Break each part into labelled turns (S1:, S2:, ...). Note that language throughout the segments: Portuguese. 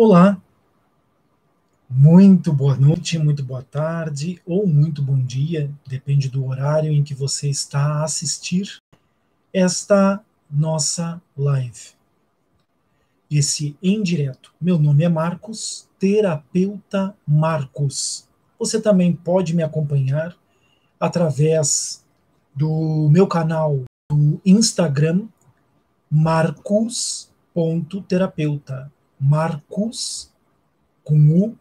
S1: Olá, muito boa noite, muito boa tarde ou muito bom dia, depende do horário em que você está a assistir esta nossa live. Esse em direto. Meu nome é Marcos, terapeuta Marcos. Você também pode me acompanhar através do meu canal do Instagram, marcos.terapeuta. Marcos com U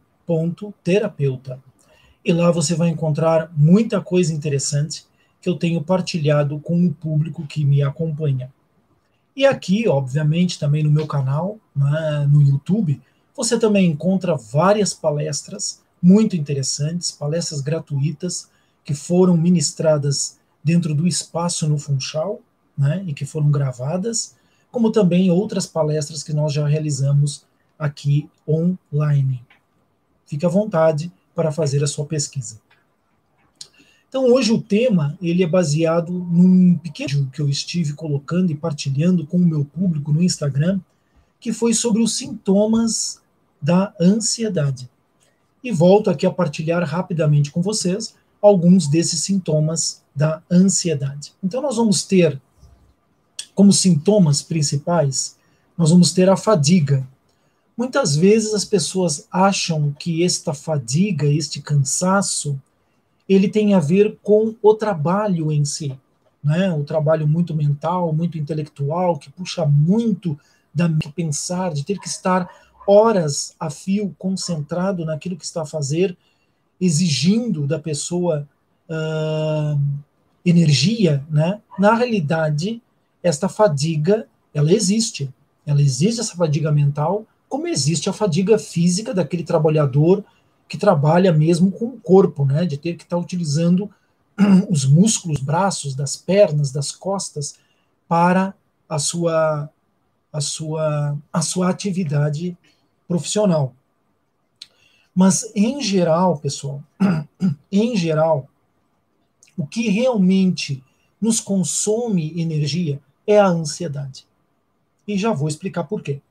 S1: terapeuta. E lá você vai encontrar muita coisa interessante que eu tenho partilhado com o público que me acompanha. E aqui, obviamente, também no meu canal, né, no YouTube, você também encontra várias palestras muito interessantes, palestras gratuitas que foram ministradas dentro do espaço no Funchal, né, e que foram gravadas, como também outras palestras que nós já realizamos aqui online. Fique à vontade para fazer a sua pesquisa. Então, hoje o tema ele é baseado num pequeno vídeo que eu estive colocando e partilhando com o meu público no Instagram, que foi sobre os sintomas da ansiedade. E volto aqui a partilhar rapidamente com vocês alguns desses sintomas da ansiedade. Então, nós vamos ter como sintomas principais, nós vamos ter a fadiga. Muitas vezes as pessoas acham que esta fadiga, este cansaço, ele tem a ver com o trabalho em si, né? O trabalho muito mental, muito intelectual, que puxa muito da pensar, de ter que estar horas a fio concentrado naquilo que está a fazer, exigindo da pessoa energia, né? Na realidade, esta fadiga, ela existe essa fadiga mental, como existe a fadiga física daquele trabalhador que trabalha mesmo com o corpo, né, de ter que estar utilizando os músculos, braços, das pernas, das costas para a sua atividade profissional. Mas em geral, pessoal, em geral, o que realmente nos consome energia é a ansiedade. E já vou explicar por quê.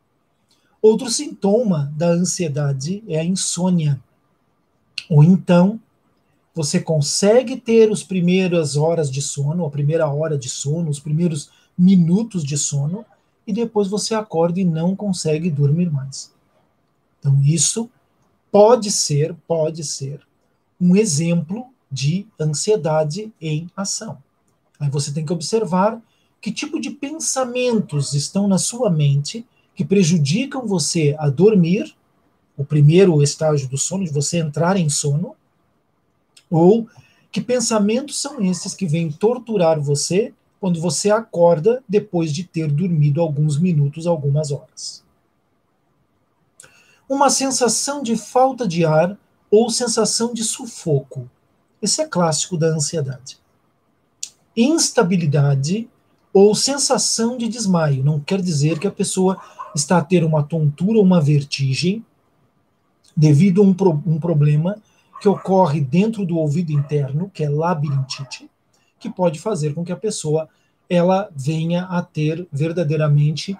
S1: Outro sintoma da ansiedade é a insônia. Ou então, você consegue ter as primeiras horas de sono, a primeira hora de sono, os primeiros minutos de sono, e depois você acorda e não consegue dormir mais. Então, isso pode ser um exemplo de ansiedade em ação. Aí você tem que observar que tipo de pensamentos estão na sua mente que prejudicam você a dormir, o primeiro estágio do sono, de você entrar em sono, ou que pensamentos são esses que vêm torturar você quando você acorda depois de ter dormido alguns minutos, algumas horas. Uma sensação de falta de ar ou sensação de sufoco. Esse é clássico da ansiedade. Instabilidade ou sensação de desmaio. Não quer dizer que a pessoa está a ter uma tontura ou uma vertigem devido a um problema que ocorre dentro do ouvido interno, que é labirintite, que pode fazer com que a pessoa ela venha a ter verdadeiramente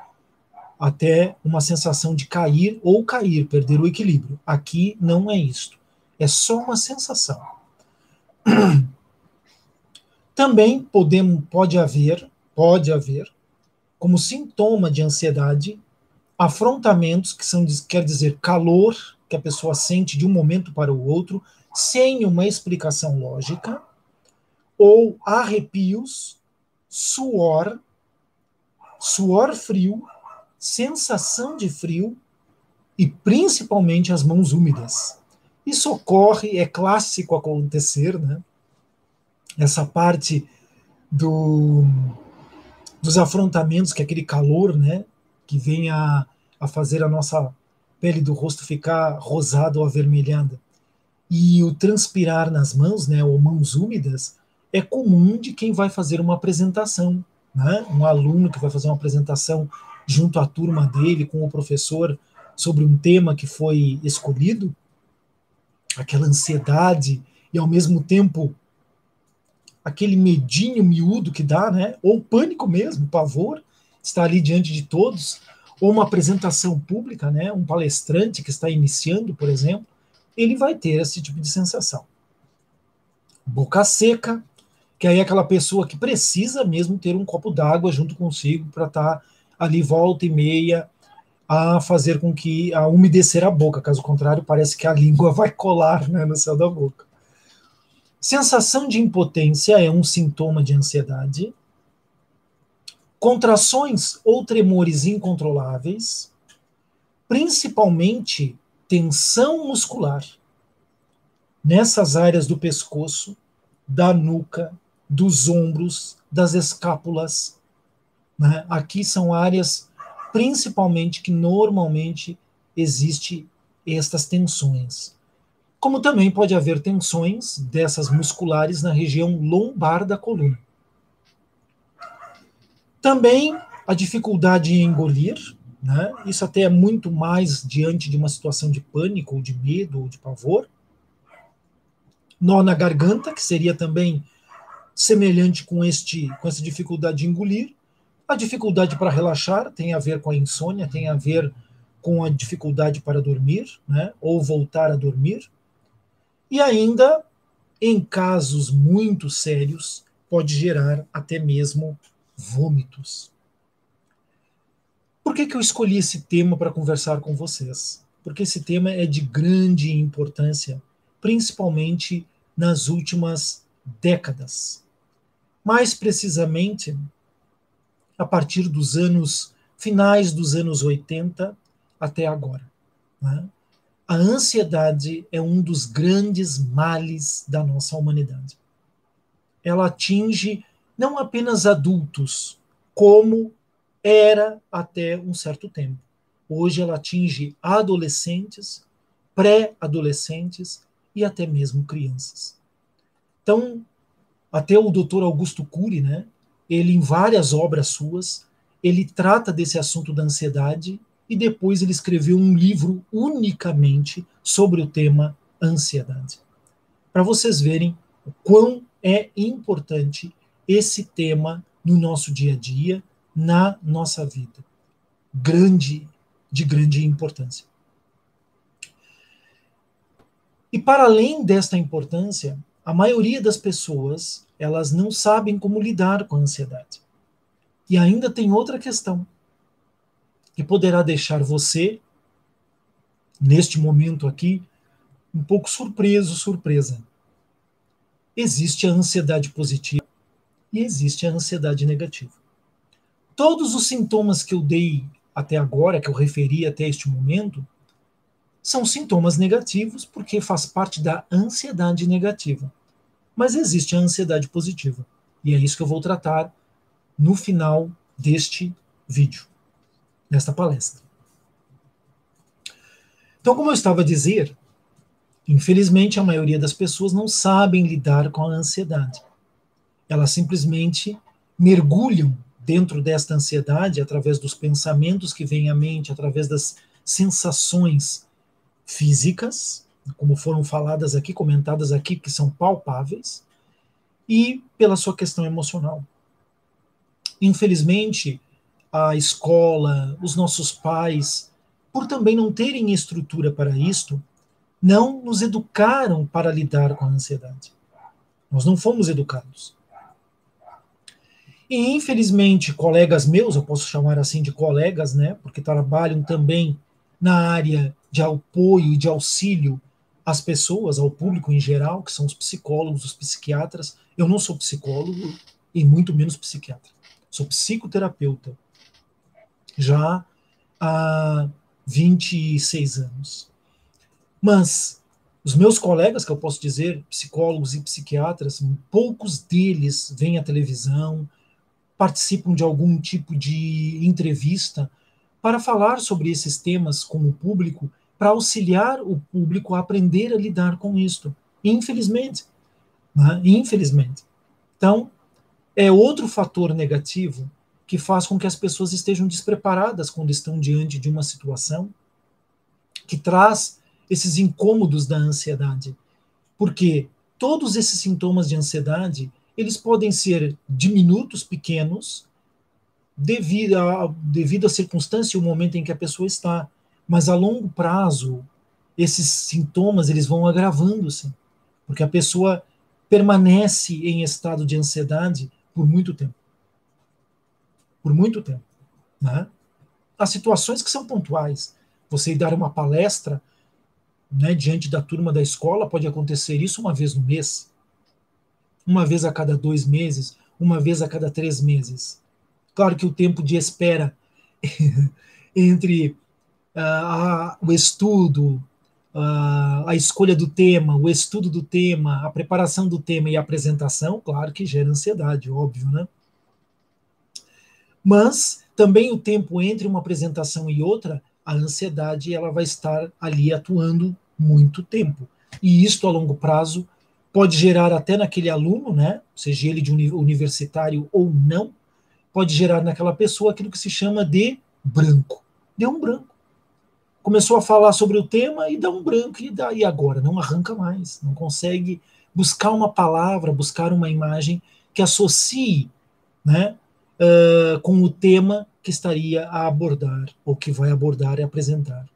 S1: até uma sensação de cair ou cair, perder o equilíbrio. Aqui não é isto. É só uma sensação. Também pode haver, como sintoma de ansiedade, afrontamentos, que quer dizer calor que a pessoa sente de um momento para o outro, sem uma explicação lógica, ou arrepios, suor frio, sensação de frio e principalmente as mãos úmidas. Isso ocorre, é clássico acontecer, né? Essa parte dos afrontamentos, que é aquele calor, né? Que vem a fazer a nossa pele do rosto ficar rosada ou avermelhada. E o transpirar nas mãos, né, ou mãos úmidas, é comum de quem vai fazer uma apresentação, né? Um aluno que vai fazer uma apresentação junto à turma dele, com o professor, sobre um tema que foi escolhido, aquela ansiedade e ao mesmo tempo aquele medinho miúdo que dá, né? Ou pânico mesmo, pavor, está ali diante de todos, ou uma apresentação pública, né, um palestrante que está iniciando, por exemplo, ele vai ter esse tipo de sensação. Boca seca, que aí é aquela pessoa que precisa mesmo ter um copo d'água junto consigo para estar ali volta e meia a fazer com que a umedecer a boca, caso contrário, parece que a língua vai colar, né, no céu da boca. Sensação de impotência é um sintoma de ansiedade. Contrações ou tremores incontroláveis, principalmente tensão muscular nessas áreas do pescoço, da nuca, dos ombros, das escápulas, né? Aqui são áreas principalmente que normalmente existe estas tensões. Como também pode haver tensões dessas musculares na região lombar da coluna. Também a dificuldade em engolir, né? Isso até é muito mais diante de uma situação de pânico, ou de medo, ou de pavor. Nó na garganta, que seria também semelhante com essa dificuldade de engolir. A dificuldade para relaxar tem a ver com a insônia, tem a ver com a dificuldade para dormir, né? Ou voltar a dormir. E ainda, em casos muito sérios, pode gerar até mesmo vômitos. Por que eu escolhi esse tema para conversar com vocês? Porque esse tema é de grande importância, principalmente nas últimas décadas. Mais precisamente, a partir dos finais dos anos 80 até agora, né? A ansiedade é um dos grandes males da nossa humanidade. Ela atinge não apenas adultos, como era até um certo tempo. Hoje ela atinge adolescentes, pré-adolescentes e até mesmo crianças. Então, até o Dr. Augusto Cury, né, ele em várias obras suas, ele trata desse assunto da ansiedade e depois ele escreveu um livro unicamente sobre o tema ansiedade. Para vocês verem o quão é importante esse tema no nosso dia a dia, na nossa vida. De grande importância. E para além desta importância, a maioria das pessoas, elas não sabem como lidar com a ansiedade. E ainda tem outra questão, que poderá deixar você, neste momento aqui, um pouco surpreso, surpresa. Existe a ansiedade positiva e existe a ansiedade negativa. Todos os sintomas que eu dei até agora, que eu referi até este momento, são sintomas negativos porque faz parte da ansiedade negativa. Mas existe a ansiedade positiva. E é isso que eu vou tratar no final deste vídeo, desta palestra. Então, como eu estava a dizer, infelizmente a maioria das pessoas não sabem lidar com a ansiedade. Elas simplesmente mergulham dentro desta ansiedade através dos pensamentos que vêm à mente, através das sensações físicas, como foram faladas aqui, comentadas aqui, que são palpáveis, e pela sua questão emocional. Infelizmente, a escola, os nossos pais, por também não terem estrutura para isto, não nos educaram para lidar com a ansiedade. Nós não fomos educados. E, infelizmente, colegas meus, eu posso chamar assim de colegas, né, porque trabalham também na área de apoio e de auxílio às pessoas, ao público em geral, que são os psicólogos, os psiquiatras. Eu não sou psicólogo e muito menos psiquiatra. Sou psicoterapeuta, já há 26 anos. Mas os meus colegas, que eu posso dizer, psicólogos e psiquiatras, poucos deles vêm à televisão, participam de algum tipo de entrevista para falar sobre esses temas com o público, para auxiliar o público a aprender a lidar com isto. Infelizmente. Né? Infelizmente. Então, é outro fator negativo que faz com que as pessoas estejam despreparadas quando estão diante de uma situação que traz esses incômodos da ansiedade. Porque todos esses sintomas de ansiedade, eles podem ser diminutos, pequenos, devido à circunstância e o momento em que a pessoa está. Mas a longo prazo, esses sintomas eles vão agravando-se, porque a pessoa permanece em estado de ansiedade por muito tempo. Por muito tempo. Né? Há situações que são pontuais. Você ir dar uma palestra, né, diante da turma da escola, pode acontecer isso uma vez no mês, uma vez a cada 2 meses, uma vez a cada 3 meses. Claro que o tempo de espera entre o estudo, a escolha do tema, o estudo do tema, a preparação do tema e a apresentação, claro que gera ansiedade, óbvio, né? Mas também o tempo entre uma apresentação e outra, a ansiedade ela vai estar ali atuando muito tempo. E isto a longo prazo pode gerar até naquele aluno, né, seja ele de universitário ou não, pode gerar naquela pessoa aquilo que se chama de branco. Deu um branco. Começou a falar sobre o tema e dá um branco, e agora? Não arranca mais, não consegue buscar uma palavra, buscar uma imagem que associe, né, com o tema que estaria a abordar, ou que vai abordar e apresentar.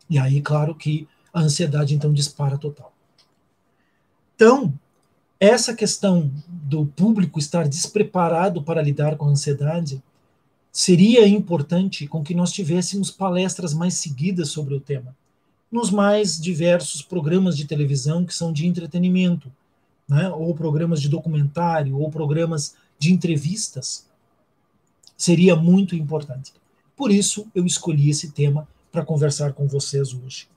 S1: E aí, claro que a ansiedade, então, dispara total. Então, essa questão do público estar despreparado para lidar com a ansiedade seria importante com que nós tivéssemos palestras mais seguidas sobre o tema, nos mais diversos programas de televisão que são de entretenimento, né, ou programas de documentário, ou programas de entrevistas, seria muito importante. Por isso, eu escolhi esse tema para conversar com vocês hoje.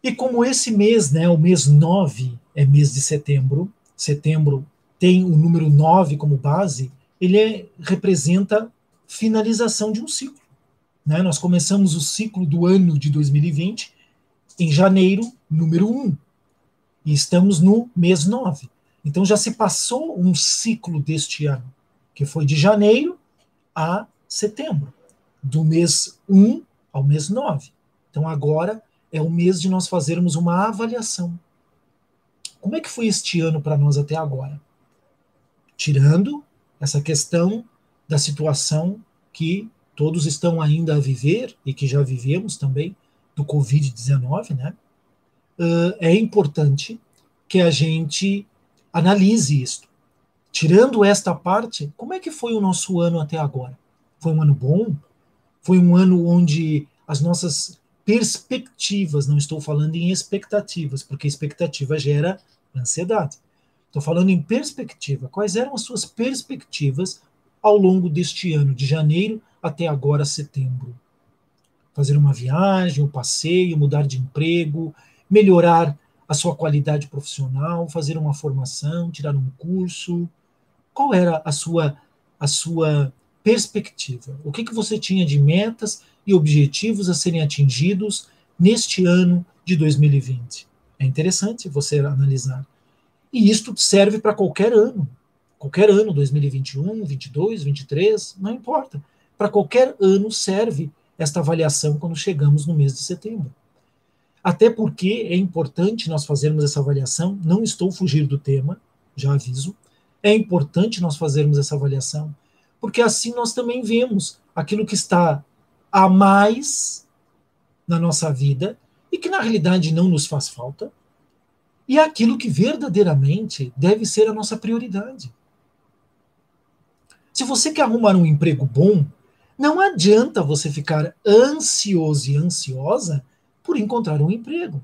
S1: E como esse mês, né, o mês 9 é mês de setembro, setembro tem o número 9 como base, ele representa finalização de um ciclo. Né? Nós começamos o ciclo do ano de 2020 em janeiro, número 1, e estamos no mês 9. Então já se passou um ciclo deste ano, que foi de janeiro a setembro, do mês 1 ao mês 9. Então agora é o mês de nós fazermos uma avaliação. Como é que foi este ano para nós até agora? Tirando essa questão da situação que todos estão ainda a viver e que já vivemos também, do Covid-19, né? É importante que a gente analise isso. Tirando esta parte, como é que foi o nosso ano até agora? Foi um ano bom? Foi um ano onde as nossas perspectivas, não estou falando em expectativas, porque expectativa gera ansiedade. Estou falando em perspectiva. Quais eram as suas perspectivas ao longo deste ano, de janeiro até agora, setembro? Fazer uma viagem, um passeio, mudar de emprego, melhorar a sua qualidade profissional, fazer uma formação, tirar um curso. Qual era a sua perspectiva? O que você tinha de metas e objetivos a serem atingidos neste ano de 2020? É interessante você analisar. E isto serve para qualquer ano, 2021, 22, 23, não importa. Para qualquer ano serve esta avaliação quando chegamos no mês de setembro. Até porque é importante nós fazermos essa avaliação, não estou fugindo do tema, já aviso, é importante nós fazermos essa avaliação, porque assim nós também vemos aquilo que está a mais na nossa vida e que na realidade não nos faz falta, e aquilo que verdadeiramente deve ser a nossa prioridade. Se você quer arrumar um emprego bom, não adianta você ficar ansioso e ansiosa por encontrar um emprego,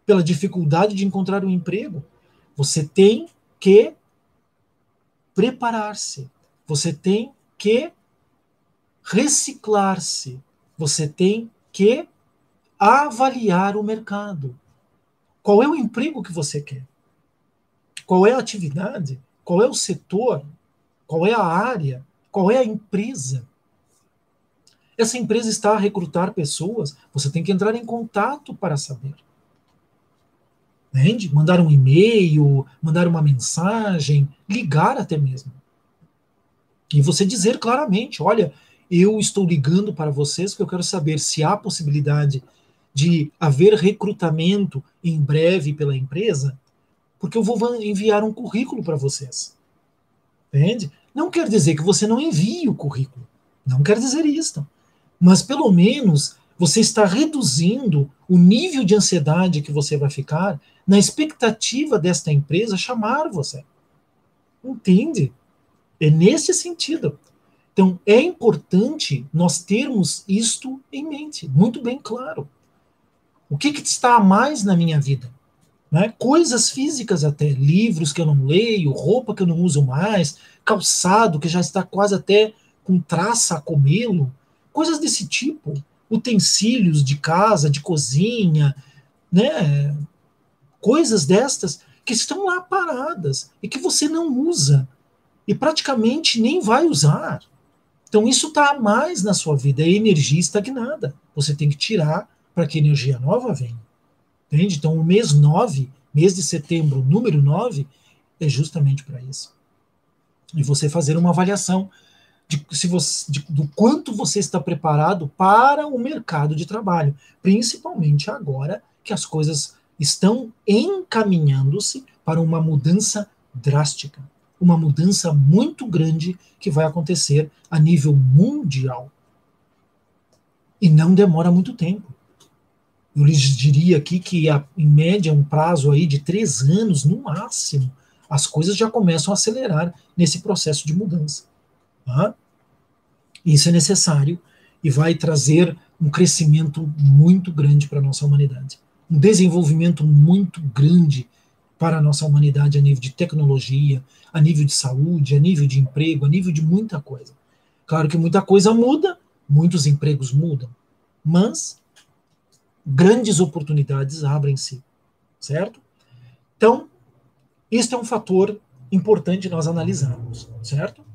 S1: pela dificuldade de encontrar um emprego. Você tem que preparar-se, você tem que reciclar-se, você tem que avaliar o mercado. Qual é o emprego que você quer? Qual é a atividade? Qual é o setor? Qual é a área? Qual é a empresa? Essa empresa está a recrutar pessoas, você tem que entrar em contato para saber. Entende? Mandar um e-mail, mandar uma mensagem, ligar até mesmo. E você dizer claramente, olha, eu estou ligando para vocês porque eu quero saber se há possibilidade de haver recrutamento em breve pela empresa, porque eu vou enviar um currículo para vocês. Entende? Não quer dizer que você não envie o currículo. Não quer dizer isso. Mas, pelo menos, você está reduzindo o nível de ansiedade que você vai ficar na expectativa desta empresa chamar você. Entende? É nesse sentido. Então, é importante nós termos isto em mente, muito bem claro. O que está a mais na minha vida? Né? Coisas físicas até, livros que eu não leio, roupa que eu não uso mais, calçado que já está quase até com traça a comê-lo, coisas desse tipo, utensílios de casa, de cozinha, né? Coisas destas que estão lá paradas e que você não usa e praticamente nem vai usar. Então isso está a mais na sua vida, é energia estagnada. Você tem que tirar para que energia nova venha. Entende? Então o mês 9, mês de setembro, número 9, é justamente para isso. E você fazer uma avaliação do quanto você está preparado para o mercado de trabalho, principalmente agora que as coisas estão encaminhando-se para uma mudança drástica, uma mudança muito grande que vai acontecer a nível mundial. E não demora muito tempo. Eu lhes diria aqui que, em média, um prazo aí de 3 anos, no máximo, as coisas já começam a acelerar nesse processo de mudança. Tá? Isso é necessário e vai trazer um crescimento muito grande para a nossa humanidade. Um desenvolvimento muito grande para a nossa humanidade a nível de tecnologia, a nível de saúde, a nível de emprego, a nível de muita coisa. Claro que muita coisa muda, muitos empregos mudam, mas grandes oportunidades abrem-se, certo? Então, este é um fator importante nós analisarmos, certo?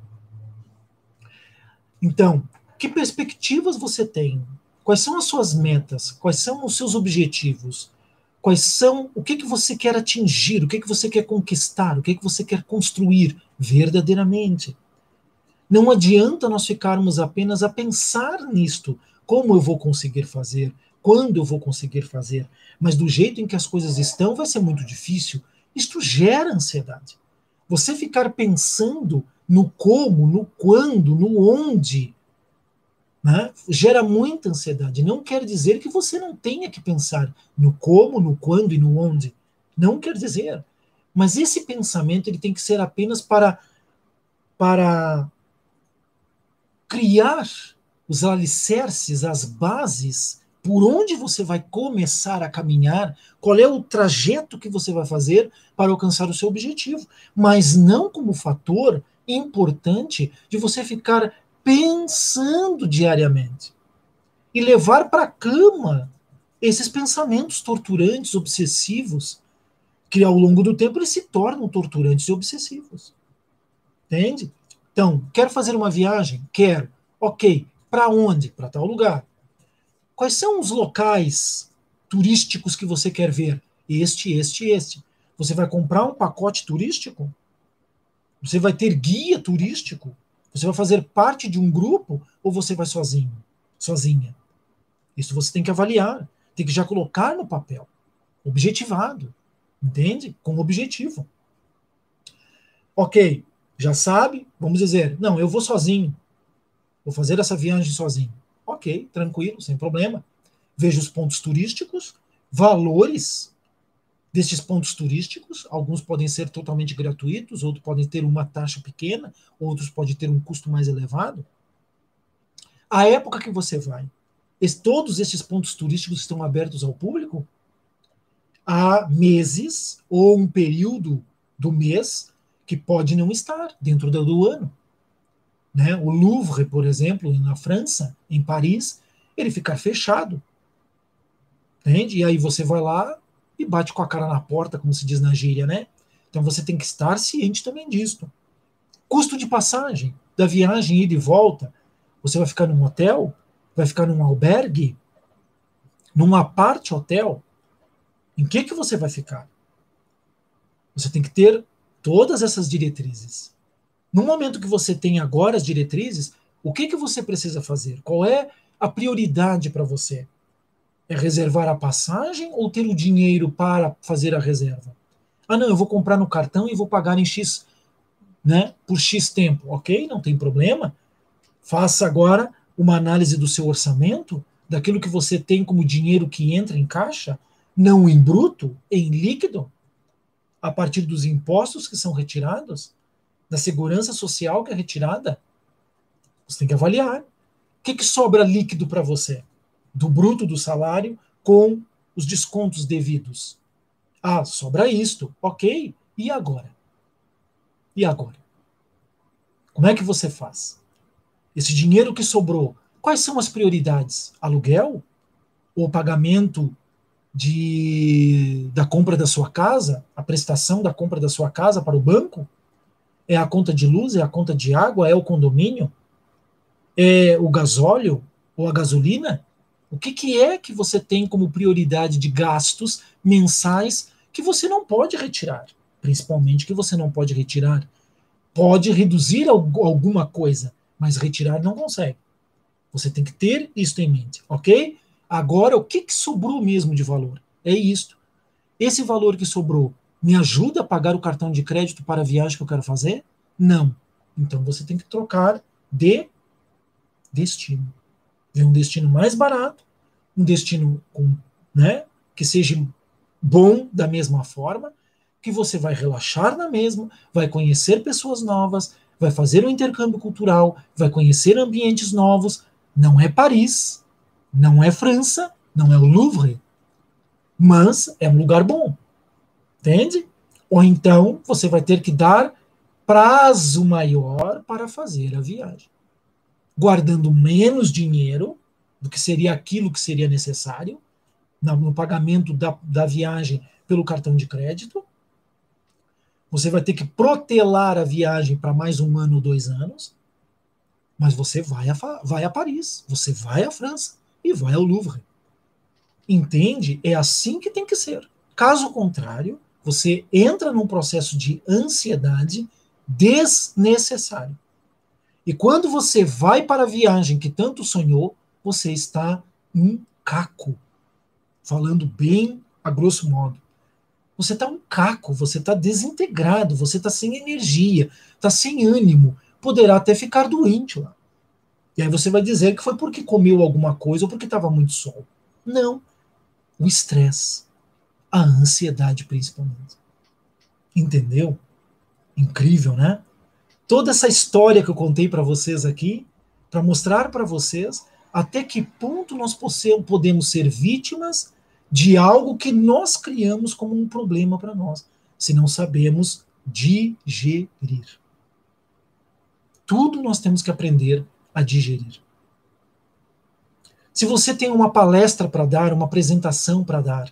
S1: Então, que perspectivas você tem? Quais são as suas metas? Quais são os seus objetivos? Quais são o que você quer atingir? O que você quer conquistar? O que você quer construir verdadeiramente? Não adianta nós ficarmos apenas a pensar nisto. Como eu vou conseguir fazer? Quando eu vou conseguir fazer? Mas do jeito em que as coisas estão, vai ser muito difícil. Isto gera ansiedade. Você ficar pensando no como, no quando, no onde, né, gera muita ansiedade. Não quer dizer que você não tenha que pensar no como, no quando e no onde. Não quer dizer. Mas esse pensamento ele tem que ser apenas para criar os alicerces, as bases, por onde você vai começar a caminhar, qual é o trajeto que você vai fazer para alcançar o seu objetivo, mas não como fator importante de você ficar pensando diariamente e levar para a cama esses pensamentos torturantes, obsessivos, que ao longo do tempo eles se tornam torturantes e obsessivos. Entende? Então, quero fazer uma viagem? Quero. Ok. Para onde? Para tal lugar. Quais são os locais turísticos que você quer ver? Este. Você vai comprar um pacote turístico? Você vai ter guia turístico? Você vai fazer parte de um grupo ou você vai sozinho? Sozinha? Isso você tem que avaliar. Tem que já colocar no papel. Objetivado. Entende? Com objetivo. Ok. Já sabe? Vamos dizer, não, eu vou sozinho. Vou fazer essa viagem sozinho. Ok, tranquilo, sem problema. Veja os pontos turísticos, valores destes pontos turísticos. Alguns podem ser totalmente gratuitos, outros podem ter uma taxa pequena, outros podem ter um custo mais elevado. A época que você vai, todos estes pontos turísticos estão abertos ao público? Há meses ou um período do mês que pode não estar dentro do ano. Né? O Louvre, por exemplo, na França, em Paris, ele fica fechado. Entende? E aí você vai lá e bate com a cara na porta, como se diz na gíria, né? Então você tem que estar ciente também disso. Custo de passagem, da viagem ida e volta. Você vai ficar num hotel? Vai ficar num albergue? Num apart hotel? Em que você vai ficar? Você tem que ter todas essas diretrizes. No momento que você tem agora as diretrizes, o que você precisa fazer? Qual é a prioridade para você? É reservar a passagem ou ter o dinheiro para fazer a reserva? Ah, não, eu vou comprar no cartão e vou pagar em X né, por X tempo. Ok, não tem problema. Faça agora uma análise do seu orçamento, daquilo que você tem como dinheiro que entra em caixa, não em bruto, em líquido, a partir dos impostos que são retirados, da segurança social que é retirada. Você tem que avaliar. O que sobra líquido para você? Do bruto do salário com os descontos devidos. Ah, sobra isto. Ok. E agora? E agora? Como é que você faz? Esse dinheiro que sobrou, quais são as prioridades? Aluguel? Ou pagamento da compra da sua casa? A prestação da compra da sua casa para o banco? É a conta de luz? É a conta de água? É o condomínio? É o gasóleo? Ou a gasolina? O que é que você tem como prioridade de gastos mensais que você não pode retirar? Principalmente que você não pode retirar. Pode reduzir alguma coisa, mas retirar não consegue. Você tem que ter isso em mente, ok? Agora, o que sobrou mesmo de valor? É isto. Esse valor que sobrou me ajuda a pagar o cartão de crédito para a viagem que eu quero fazer? Não. Então você tem que trocar de destino. Ver um destino mais barato, um destino com, né, que seja bom da mesma forma, que você vai relaxar na mesma, vai conhecer pessoas novas, vai fazer um intercâmbio cultural, vai conhecer ambientes novos. Não é Paris, não é França, não é o Louvre, mas é um lugar bom, entende? Ou então você vai ter que dar prazo maior para fazer a viagem, guardando menos dinheiro do que seria aquilo que seria necessário no pagamento da viagem pelo cartão de crédito. Você vai ter que protelar a viagem para mais 1 ano ou 2 anos, mas você vai a Paris, você vai à França e vai ao Louvre. Entende? É assim que tem que ser. Caso contrário, você entra num processo de ansiedade desnecessário. E quando você vai para a viagem que tanto sonhou, você está um caco. Falando bem a grosso modo. Você está um caco, você está desintegrado, você está sem energia, está sem ânimo, poderá até ficar doente lá. E aí você vai dizer que foi porque comeu alguma coisa ou porque estava muito sol. Não. O estresse, a ansiedade principalmente. Entendeu? Incrível, né? Toda essa história que eu contei para vocês aqui, para mostrar para vocês até que ponto nós podemos ser vítimas de algo que nós criamos como um problema para nós, se não sabemos digerir. Tudo nós temos que aprender a digerir. Se você tem uma palestra para dar, uma apresentação para dar,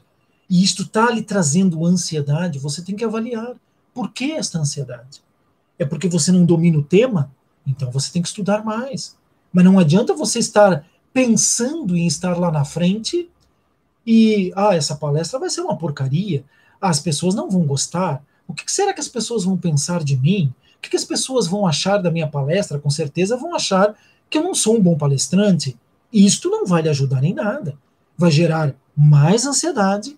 S1: e isto está lhe trazendo ansiedade, você tem que avaliar por que esta ansiedade. É porque você não domina o tema? Então você tem que estudar mais. Mas não adianta você estar pensando em estar lá na frente e, essa palestra vai ser uma porcaria, as pessoas não vão gostar, o que será que as pessoas vão pensar de mim? O que as pessoas vão achar da minha palestra? Com certeza vão achar que eu não sou um bom palestrante. E isto não vai lhe ajudar em nada. Vai gerar mais ansiedade,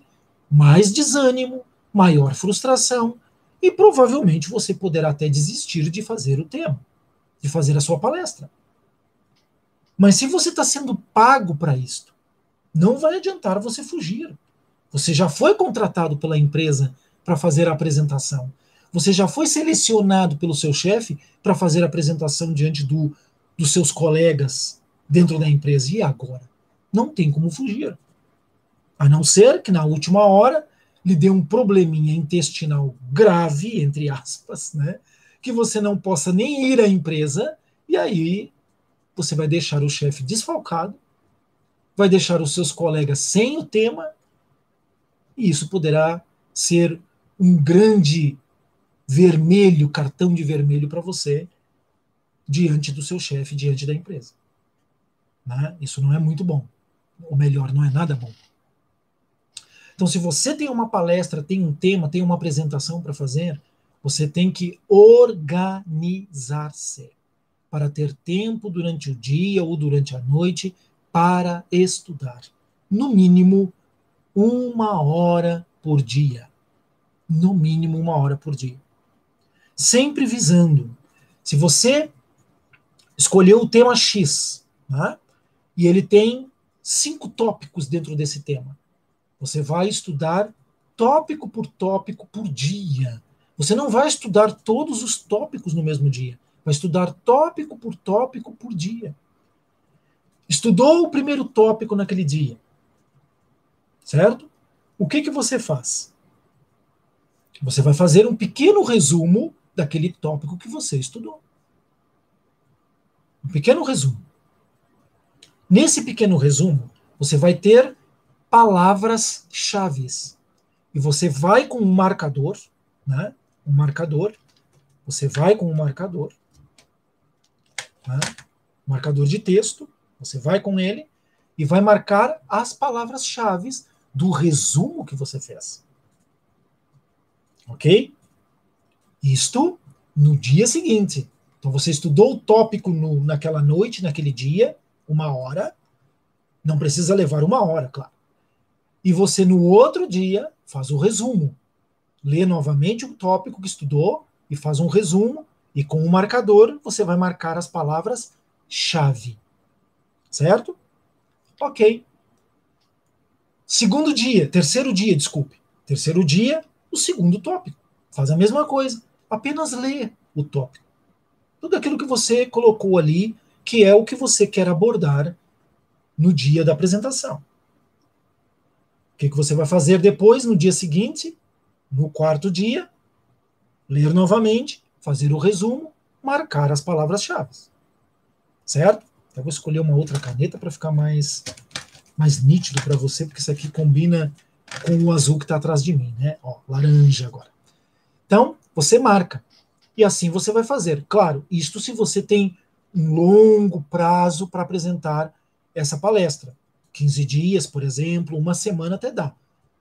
S1: mais desânimo, maior frustração, e provavelmente você poderá até desistir de fazer o tema, de fazer a sua palestra. Mas se você está sendo pago para isto, não vai adiantar você fugir. Você já foi contratado pela empresa para fazer a apresentação. Você já foi selecionado pelo seu chefe para fazer a apresentação diante dos seus colegas dentro da empresa. E agora? Não tem como fugir. A não ser que na última hora lhe dê um probleminha intestinal grave, entre aspas, né? Que você não possa nem ir à empresa, e aí você vai deixar o chefe desfalcado, vai deixar os seus colegas sem o tema, e isso poderá ser um grande vermelho, cartão de vermelho para você, diante do seu chefe, diante da empresa. Né? Isso não é muito bom. Ou melhor, não é nada bom. Então, se você tem uma palestra, tem um tema, tem uma apresentação para fazer, você tem que organizar-se para ter tempo durante o dia ou durante a noite para estudar. No mínimo, 1 hora por dia. No mínimo, 1 hora por dia. sempre visando. Se você escolheu o tema X, né, e ele tem 5 tópicos dentro desse tema, você vai estudar tópico por dia. Você não vai estudar todos os tópicos no mesmo dia. Vai estudar tópico por dia. Estudou o primeiro tópico naquele dia, certo? O que você faz? Você vai fazer um pequeno resumo daquele tópico que você estudou. Um pequeno resumo. Nesse pequeno resumo, você vai ter palavras-chave. E você vai com um marcador, né? Um marcador. Você vai com um marcador, né? Um marcador de texto. Você vai com ele e vai marcar as palavras-chave do resumo que você fez. Ok? Isto no dia seguinte. Então você estudou o tópico naquela noite, naquele dia, 1 hora. Não precisa levar 1 hora, claro. E você no outro dia faz o resumo. Lê novamente o tópico que estudou e faz um resumo. E com o marcador você vai marcar as palavras-chave. Certo? Ok. Terceiro dia, desculpe. Terceiro dia, o segundo tópico. Faz a mesma coisa. Apenas lê o tópico. Tudo aquilo que você colocou ali, que é o que você quer abordar no dia da apresentação. O que você vai fazer depois, no dia seguinte, no quarto dia? Ler novamente, fazer o resumo, marcar as palavras-chave. Certo? Eu vou escolher uma outra caneta para ficar mais nítido para você, porque isso aqui combina com o azul que está atrás de mim, né? Ó, laranja agora. Então, você marca. E assim você vai fazer. Claro, isto se você tem um longo prazo para apresentar essa palestra. 15 dias, por exemplo, 1 semana até dá.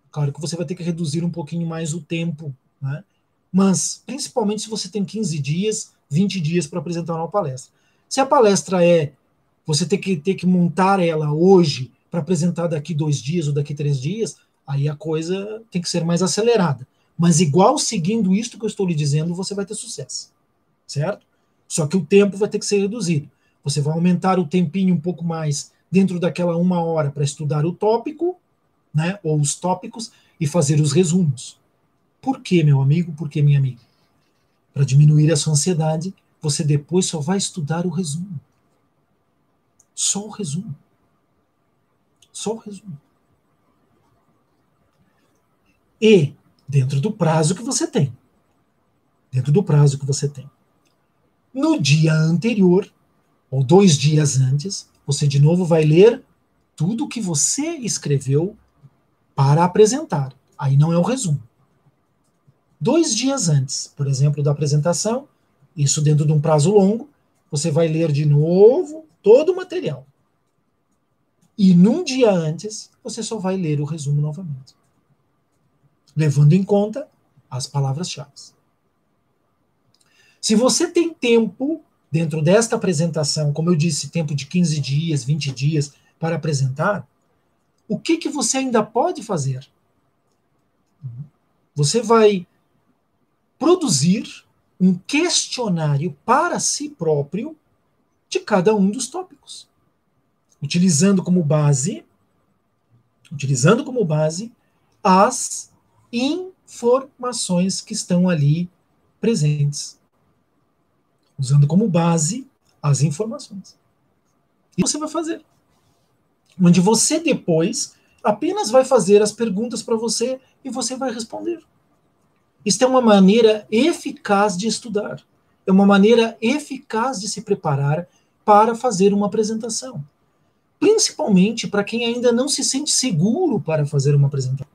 S1: Claro que você vai ter que reduzir um pouquinho mais o tempo, né? Mas, principalmente se você tem 15 dias, 20 dias para apresentar uma palestra. Se a palestra você ter que montar ela hoje para apresentar daqui 2 dias ou daqui 3 dias, aí a coisa tem que ser mais acelerada. Mas igual seguindo isto que eu estou lhe dizendo, você vai ter sucesso. Certo? Só que o tempo vai ter que ser reduzido. Você vai aumentar o tempinho um pouco mais dentro daquela 1 hora para estudar o tópico, né, ou os tópicos, e fazer os resumos. Por quê, meu amigo? Por que, minha amiga? Para diminuir a sua ansiedade, você depois só vai estudar o resumo. Só o resumo. Só o resumo. E dentro do prazo que você tem. Dentro do prazo que você tem. No dia anterior, ou 2 dias antes, você de novo vai ler tudo que você escreveu para apresentar. Aí não é o resumo. 2 dias antes, por exemplo, da apresentação, isso dentro de um prazo longo, você vai ler de novo todo o material. E num dia antes, você só vai ler o resumo novamente. Levando em conta as palavras-chave. Se você tem tempo dentro desta apresentação, como eu disse, tempo de 15 dias, 20 dias para apresentar, o que você ainda pode fazer? Você vai produzir um questionário para si próprio de cada um dos tópicos, utilizando como base as informações que estão ali presentes, usando como base as informações. E você vai fazer, onde você depois apenas vai fazer as perguntas para você e você vai responder. Isto é uma maneira eficaz de estudar. É uma maneira eficaz de se preparar para fazer uma apresentação. Principalmente para quem ainda não se sente seguro para fazer uma apresentação.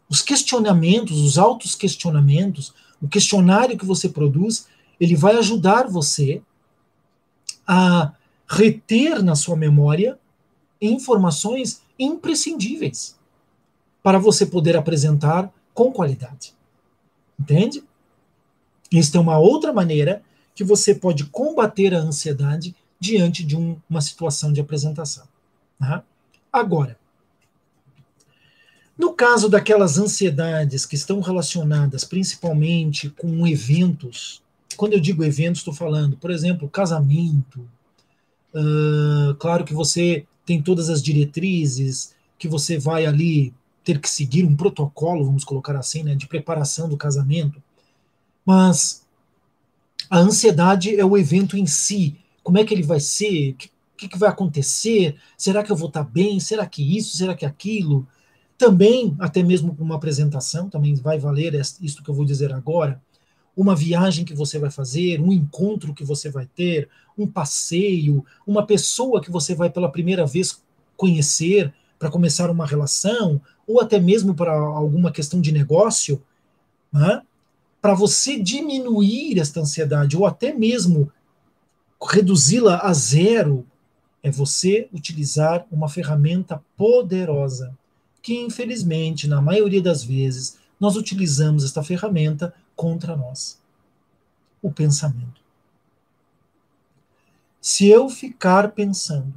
S1: Os questionamentos, os autos-questionamentos, o questionário que você produz, ele vai ajudar você a reter na sua memória informações imprescindíveis para você poder apresentar com qualidade. Entende? Esta é uma outra maneira que você pode combater a ansiedade diante de uma situação de apresentação. Tá? Agora, No caso daquelas ansiedades que estão relacionadas principalmente com eventos, quando eu digo eventos, estou falando, por exemplo, casamento. Claro que você tem todas as diretrizes, que você vai ali ter que seguir um protocolo, vamos colocar assim, né, de preparação do casamento, mas a ansiedade é o evento em si. Como é que ele vai ser? O que vai acontecer? Será que eu vou estar bem? Será que isso? Será que aquilo? Também, até mesmo com uma apresentação, também vai valer isso que eu vou dizer agora, uma viagem que você vai fazer, um encontro que você vai ter, um passeio, uma pessoa que você vai pela primeira vez conhecer para começar uma relação, ou até mesmo para alguma questão de negócio, né? Para você diminuir esta ansiedade, ou até mesmo reduzi-la a zero, é você utilizar uma ferramenta poderosa, que infelizmente, na maioria das vezes, nós utilizamos esta ferramenta contra nós. O pensamento. Se eu ficar pensando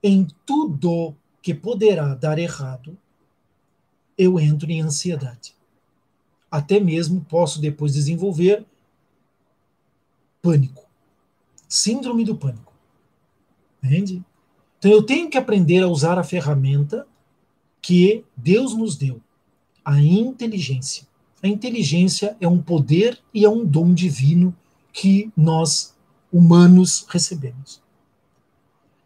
S1: em tudo que poderá dar errado, eu entro em ansiedade. Até mesmo posso depois desenvolver pânico. Síndrome do pânico. Entende? Então eu tenho que aprender a usar a ferramenta que Deus nos deu, a inteligência. A inteligência é um poder e é um dom divino que nós, humanos, recebemos.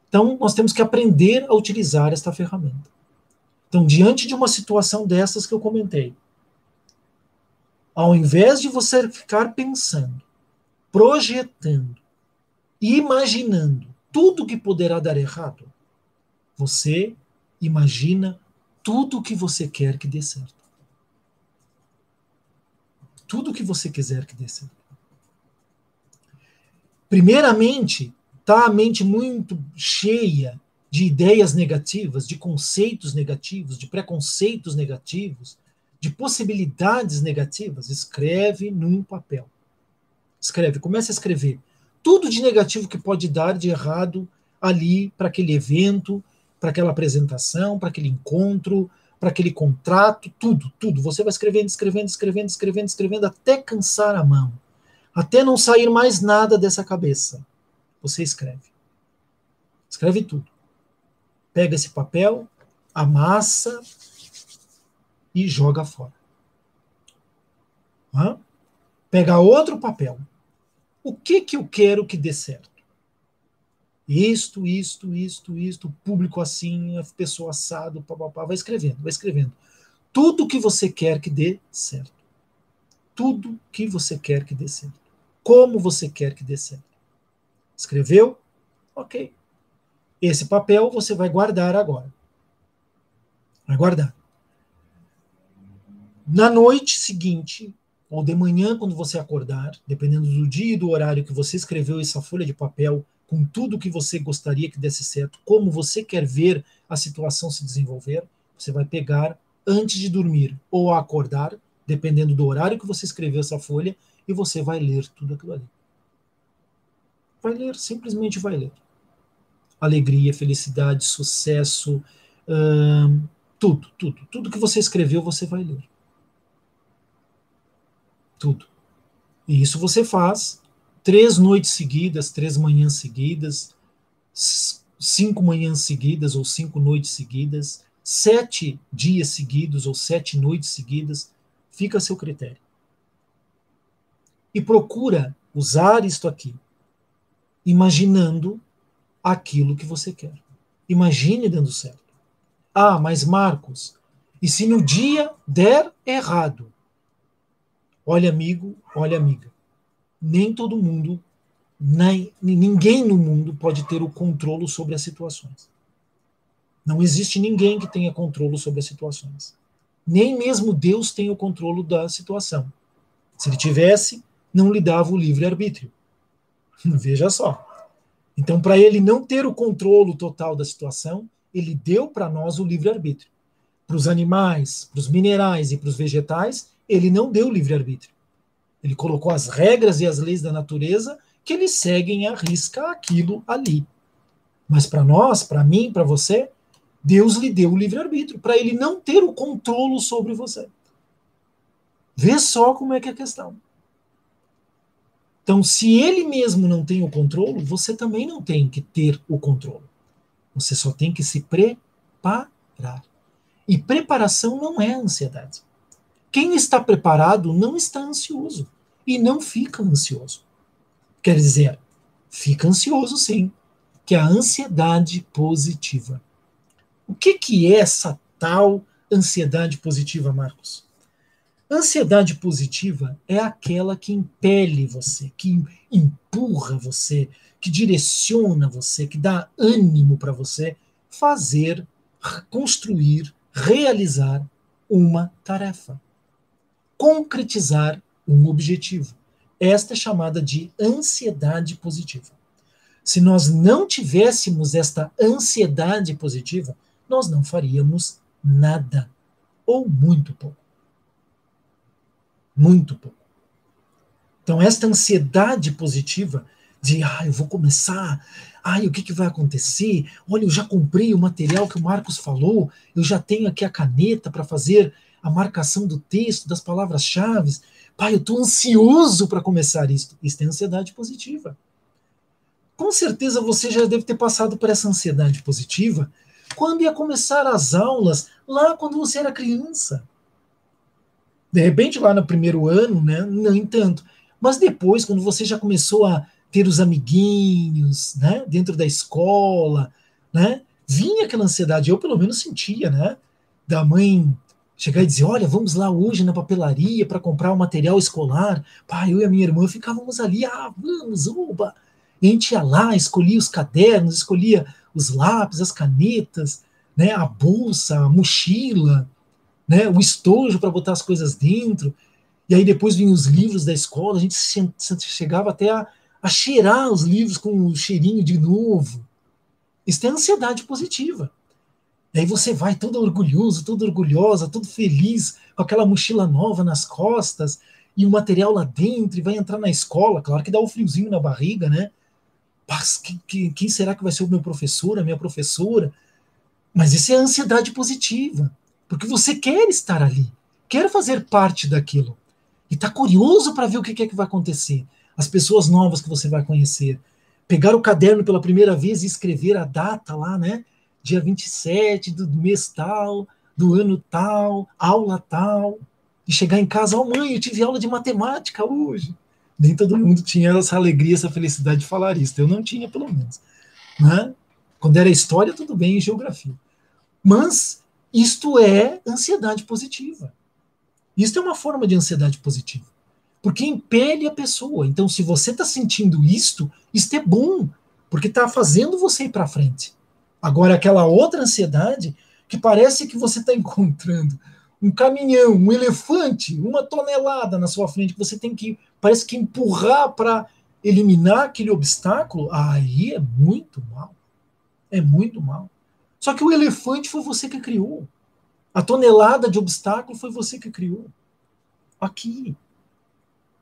S1: Então, nós temos que aprender a utilizar esta ferramenta. Então, diante de uma situação dessas que eu comentei, ao invés de você ficar pensando, projetando, imaginando tudo que poderá dar errado, você imagina tudo que você quer que dê certo. Tudo que você quiser que dê certo. Primeiramente, está a mente muito cheia de ideias negativas, de conceitos negativos, de preconceitos negativos, de possibilidades negativas. Escreve num papel. Escreve, comece a escrever. Tudo de negativo que pode dar de errado ali para aquele evento, para aquela apresentação, para aquele encontro, para aquele contrato, tudo, tudo. Você vai escrevendo, escrevendo, escrevendo, escrevendo, escrevendo, até cansar a mão. Até não sair mais nada dessa cabeça. Você escreve. Escreve tudo. Pega esse papel, amassa e joga fora. Pega outro papel. O que eu quero que dê certo? Isto, público assim, pessoa assado, papapá. Vai escrevendo, vai escrevendo. Tudo que você quer que dê certo. Tudo que você quer que dê certo. Como você quer que dê certo. Escreveu? Ok. Esse papel você vai guardar agora. Vai guardar. Na noite seguinte, ou de manhã, quando você acordar, dependendo do dia e do horário que você escreveu essa folha de papel, com tudo que você gostaria que desse certo, como você quer ver a situação se desenvolver, você vai pegar antes de dormir ou acordar, dependendo do horário que você escreveu essa folha, e você vai ler tudo aquilo ali. Vai ler, simplesmente vai ler. Alegria, felicidade, sucesso, tudo que você escreveu, você vai ler. Tudo. E isso você faz 3 noites seguidas, 3 manhãs seguidas, 5 manhãs seguidas ou 5 noites seguidas, 7 dias seguidos ou 7 noites seguidas, fica a seu critério. E procura usar isto aqui, imaginando aquilo que você quer. Imagine dando certo. Ah, mas Marcos, e se no dia der errado? Olha, amigo, olha, amiga. Nem todo mundo, ninguém no mundo pode ter o controle sobre as situações. Não existe ninguém que tenha controle sobre as situações. Nem mesmo Deus tem o controle da situação. Se ele tivesse, não lhe dava o livre-arbítrio. Veja só. Então, para ele não ter o controle total da situação, ele deu para nós o livre-arbítrio. Para os animais, para os minerais e para os vegetais, ele não deu livre-arbítrio. Ele colocou as regras e as leis da natureza que eles seguem à risca aquilo ali. Mas para nós, para mim, para você, Deus lhe deu o livre-arbítrio, para ele não ter o controle sobre você. Vê só como é que é a questão. Então, se ele mesmo não tem o controle, você também não tem que ter o controle. Você só tem que se preparar. E preparação não é ansiedade. Quem está preparado não está ansioso. E não fica ansioso. Quer dizer, fica ansioso sim, que é a ansiedade positiva. O que é essa tal ansiedade positiva, Marcos? Ansiedade positiva é aquela que impele você, que empurra você, que direciona você, que dá ânimo para você fazer, construir, realizar uma tarefa, concretizar um objetivo. Esta é chamada de ansiedade positiva. Se nós não tivéssemos esta ansiedade positiva, nós não faríamos nada, ou muito pouco. Muito pouco. Então, esta ansiedade positiva de, eu vou começar, o que vai acontecer? Olha, eu já comprei o material que o Marcos falou, eu já tenho aqui a caneta para fazer a marcação do texto, das palavras-chave. Pai, eu estou ansioso para começar isso. Isso é ansiedade positiva. Com certeza você já deve ter passado por essa ansiedade positiva quando ia começar as aulas, lá quando você era criança. De repente, lá no primeiro ano, né, nem tanto. Mas depois, quando você já começou a ter os amiguinhos, né, dentro da escola, né, vinha aquela ansiedade, eu pelo menos sentia, né, da mãe chegar e dizer, olha, vamos lá hoje na papelaria para comprar o material escolar. Pai, eu e a minha irmã ficávamos ali, vamos, oba. E a gente ia lá, escolhia os cadernos, escolhia os lápis, as canetas, né, a bolsa, a mochila, né, o estojo para botar as coisas dentro. E aí depois vinham os livros da escola, a gente chegava até a cheirar os livros com o cheirinho de novo. Isso é ansiedade positiva. E aí você vai todo orgulhoso, toda orgulhosa, todo feliz, com aquela mochila nova nas costas, e o material lá dentro, e vai entrar na escola, claro que dá um friozinho na barriga, né? Mas quem será que vai ser o meu professor, a minha professora? Mas isso é ansiedade positiva, porque você quer estar ali, quer fazer parte daquilo, e está curioso para ver o que é que vai acontecer, as pessoas novas que você vai conhecer, pegar o caderno pela primeira vez e escrever a data lá, né? Dia 27 do mês tal, do ano tal, aula tal, e chegar em casa, mãe, eu tive aula de matemática hoje. Nem todo mundo tinha essa alegria, essa felicidade de falar isso, eu não tinha pelo menos, né? Quando era história, tudo bem, e geografia. Mas isto é ansiedade positiva. Isto é uma forma de ansiedade positiva. Porque impele a pessoa. Então, se você está sentindo isto é bom, porque está fazendo você ir para frente. Agora, aquela outra ansiedade, que parece que você está encontrando um caminhão, um elefante, 1 tonelada na sua frente, que você tem que, parece que empurrar para eliminar aquele obstáculo, aí é muito mal. É muito mal. Só que o elefante foi você que criou. A tonelada de obstáculo foi você que criou. Aqui.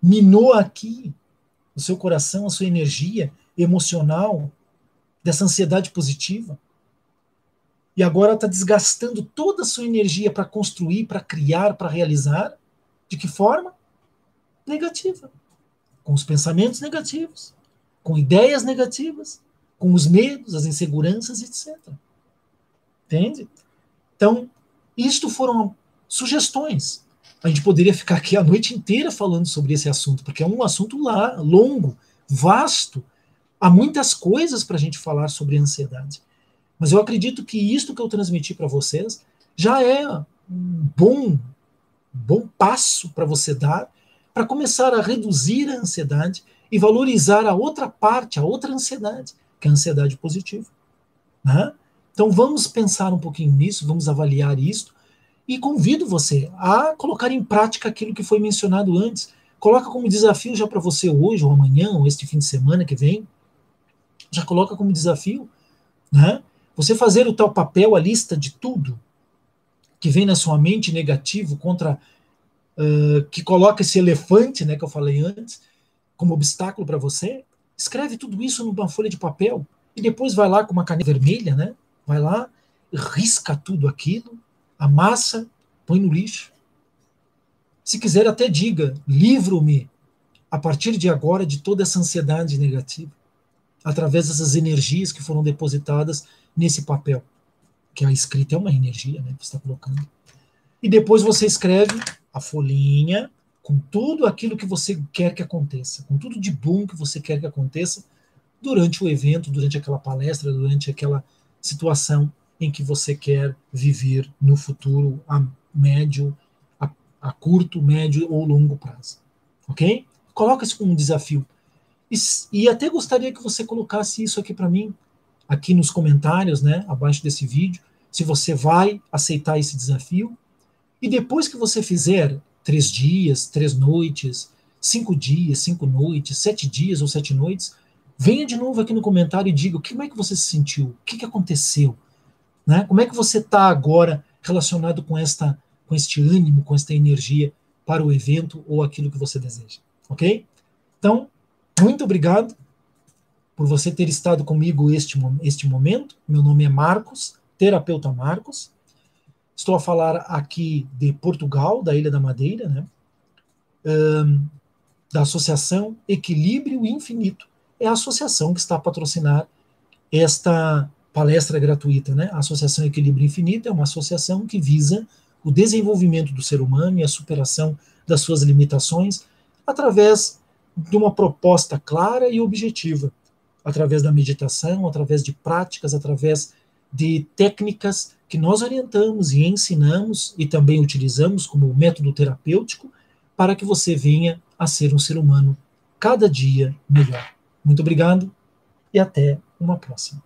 S1: Minou aqui o seu coração, a sua energia emocional, dessa ansiedade positiva. E agora está desgastando toda a sua energia para construir, para criar, para realizar. De que forma? Negativa. Com os pensamentos negativos, com ideias negativas, com os medos, as inseguranças, etc. Entende? Então, isto foram sugestões. A gente poderia ficar aqui a noite inteira falando sobre esse assunto, porque é um assunto longo, vasto. Há muitas coisas para a gente falar sobre ansiedade. Mas eu acredito que isto que eu transmiti para vocês já é um bom passo para você dar para começar a reduzir a ansiedade e valorizar a outra parte, a outra ansiedade, que é a ansiedade positiva. Né? Então vamos pensar um pouquinho nisso, vamos avaliar isso e convido você a colocar em prática aquilo que foi mencionado antes. Coloca como desafio já para você hoje, ou amanhã, ou este fim de semana que vem. Já coloca como desafio, né? Você fazer o tal papel, a lista de tudo que vem na sua mente negativo contra que coloca esse elefante, né, que eu falei antes, como obstáculo para você. Escreve tudo isso numa folha de papel e depois vai lá com uma caneta vermelha, né? Vai lá risca tudo aquilo, amassa, põe no lixo. Se quiser, até diga: livro-me a partir de agora de toda essa ansiedade negativa, através dessas energias que foram depositadas nesse papel. Que a escrita é uma energia, né, que você está colocando. E depois você escreve a folhinha com tudo aquilo que você quer que aconteça, com tudo de bom que você quer que aconteça durante o evento, durante aquela palestra, durante aquela situação em que você quer viver no futuro a médio, a curto, médio ou longo prazo. Ok? Coloca isso como um desafio. E até gostaria que você colocasse isso aqui para mim, aqui nos comentários, né, abaixo desse vídeo, se você vai aceitar esse desafio. E depois que você fizer 3 dias, 3 noites, 5 dias, 5 noites, 7 dias ou 7 noites, venha de novo aqui no comentário e diga como é que você se sentiu, o que aconteceu, né? Como é que você está agora relacionado com este ânimo, com esta energia para o evento ou aquilo que você deseja, ok? Então, muito obrigado por você ter estado comigo este momento. Meu nome é Marcos, terapeuta Marcos. Estou a falar aqui de Portugal, da Ilha da Madeira, né? Da Associação Equilíbrio Infinito. É a associação que está a patrocinar esta palestra gratuita, né? A Associação Equilíbrio Infinito é uma associação que visa o desenvolvimento do ser humano e a superação das suas limitações através de uma proposta clara e objetiva, através da meditação, através de práticas, através de técnicas que nós orientamos e ensinamos e também utilizamos como método terapêutico para que você venha a ser um ser humano cada dia melhor. Muito obrigado e até uma próxima.